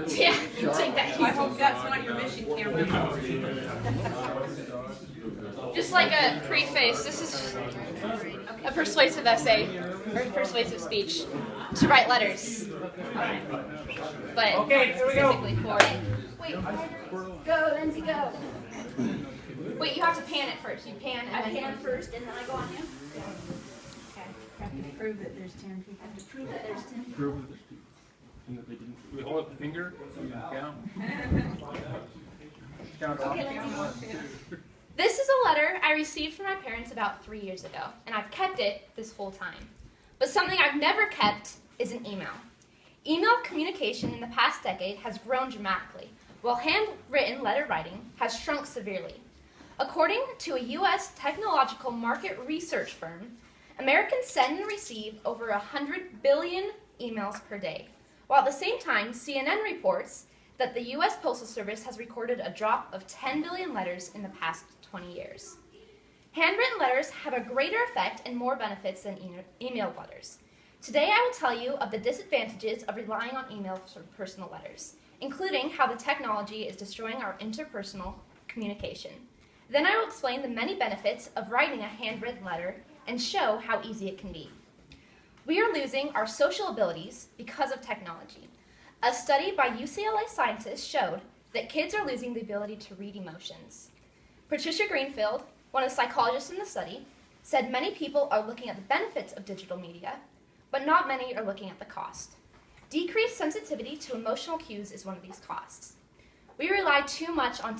Yeah, take that. I hope that's not your mission camera. Just like a preface, this is a persuasive essay, or persuasive speech, to write letters. But Okay, here we go. specifically for... Wait, go, Lindsay, go. Wait, you have to pan it first. You pan and I then... pan first and then I go on you? Okay. I have to prove that there's 10 people. I have to prove that there's 10 people. Prove that there's people. And that they didn't. We hold up the finger so we can count. Count off. Okay, Lindsay. This is a letter I received from my parents about 3 years ago, and I've kept it this whole time. But something I've never kept is an email. Email communication in the past decade has grown dramatically, while handwritten letter writing has shrunk severely. According to a U.S. technological market research firm, Americans send and receive over 100 billion emails per day, while at the same time, CNN reports that the U.S. Postal Service has recorded a drop of 10 billion letters in the past 20 years. Handwritten letters have a greater effect and more benefits than emailed letters. Today I will tell you of the disadvantages of relying on email for personal letters, including how the technology is destroying our interpersonal communication. Then I will explain the many benefits of writing a handwritten letter and show how easy it can be. We are losing our social abilities because of technology. A study by UCLA scientists showed that kids are losing the ability to read emotions. Patricia Greenfield, one of the psychologists in the study, said many people are looking at the benefits of digital media, but not many are looking at the cost. Decreased sensitivity to emotional cues is one of these costs. We rely too much on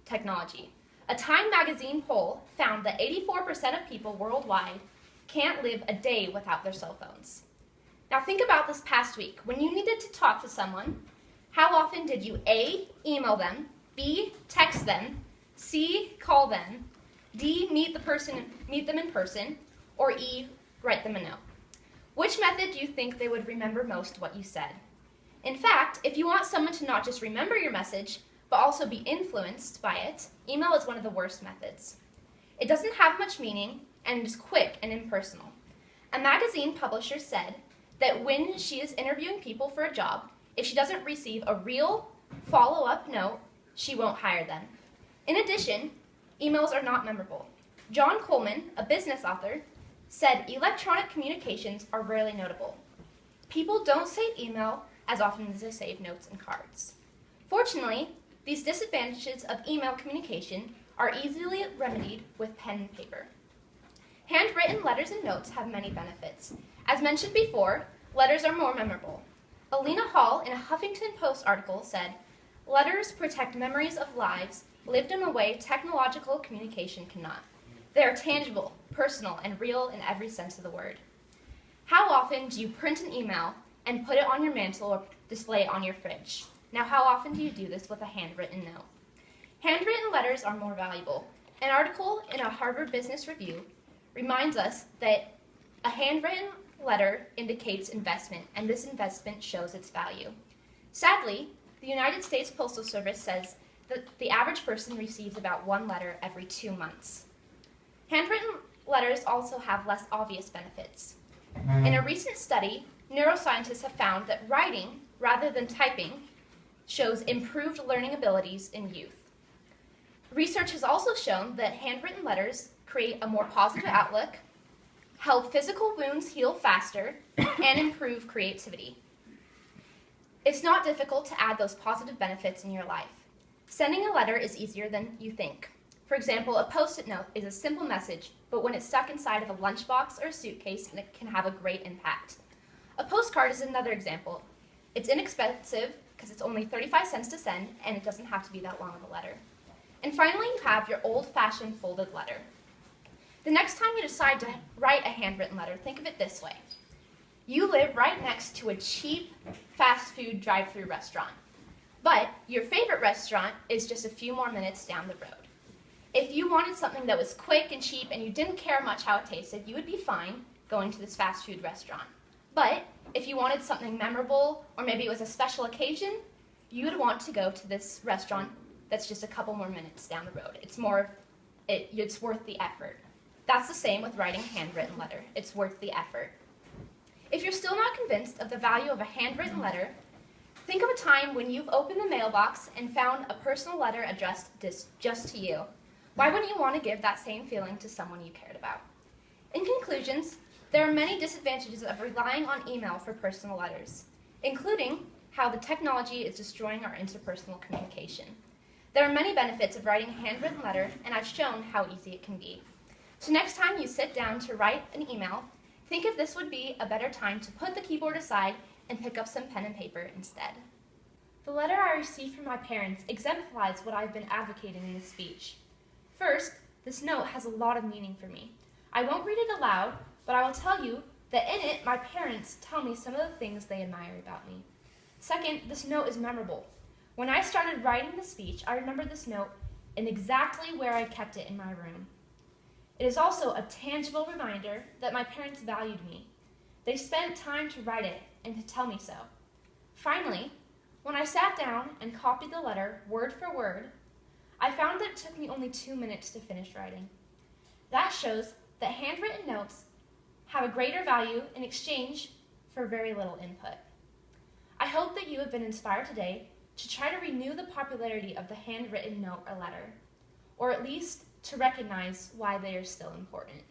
technology. A Time magazine poll found that 84% of people worldwide can't live a day without their cell phones. Now think about this past week. When you needed to talk to someone, how often did you A, email them, B, text them, C, call them, D, meet them in person, or E, write them a note? Which method do you think they would remember most what you said? In fact, if you want someone to not just remember your message, but also be influenced by it, email is one of the worst methods. It doesn't have much meaning, and it is quick and impersonal. A magazine publisher said that when she is interviewing people for a job, if she doesn't receive a real follow-up note, she won't hire them. In addition, emails are not memorable. John Coleman, a business author, said electronic communications are rarely notable. People don't save email as often as they save notes and cards. Fortunately, these disadvantages of email communication are easily remedied with pen and paper. Handwritten letters and notes have many benefits. As mentioned before, letters are more memorable. Alina Hall, in a Huffington Post article, said, "Letters protect memories of lives lived in a way technological communication cannot. They are tangible, personal, and real in every sense of the word." How often do you print an email and put it on your mantle or display it on your fridge? Now, how often do you do this with a handwritten note? Handwritten letters are more valuable. An article in a Harvard Business Review reminds us that a handwritten letter indicates investment, and this investment shows its value. Sadly, the United States Postal Service says that the average person receives about one letter every 2 months. Handwritten letters also have less obvious benefits. In a recent study, neuroscientists have found that writing, rather than typing, shows improved learning abilities in youth. Research has also shown that handwritten letters create a more positive outlook, help physical wounds heal faster, and improve creativity. It's not difficult to add those positive benefits in your life. Sending a letter is easier than you think. For example, a Post-it note is a simple message, but when it's stuck inside of a lunchbox or a suitcase, it can have a great impact. A postcard is another example. It's inexpensive because it's only 35 cents to send, and it doesn't have to be that long of a letter. And finally, you have your old-fashioned folded letter. The next time you decide to write a handwritten letter, think of it this way. You live right next to a cheap fast food drive-through restaurant, but your favorite restaurant is just a few more minutes down the road. If you wanted something that was quick and cheap and you didn't care much how it tasted, you would be fine going to this fast food restaurant. But if you wanted something memorable, or maybe it was a special occasion, you would want to go to this restaurant that's just a couple more minutes down the road. It's worth the effort. That's the same with writing a handwritten letter. It's worth the effort. If you're still not convinced of the value of a handwritten letter, Think of a time when you've opened the mailbox and found a personal letter addressed just to you. Why wouldn't you want to give that same feeling to someone you cared about? In conclusions, there are many disadvantages of relying on email for personal letters, including how the technology is destroying our interpersonal communication. There are many benefits of writing a handwritten letter, and I've shown how easy it can be. So next time you sit down to write an email, think if this would be a better time to put the keyboard aside and pick up some pen and paper instead. The letter I received from my parents exemplifies what I've been advocating in this speech. First, this note has a lot of meaning for me. I won't read it aloud, but I will tell you that in it, my parents tell me some of the things they admire about me. Second, this note is memorable. When I started writing the speech, I remember this note and exactly where I kept it in my room. It is also a tangible reminder that my parents valued me. They spent time to write it and to tell me so. Finally, when I sat down and copied the letter word for word, I found that it took me only 2 minutes to finish writing. That shows that handwritten notes have a greater value in exchange for very little input. I hope that you have been inspired today to try to renew the popularity of the handwritten note or letter, or at least to recognize why they are still important.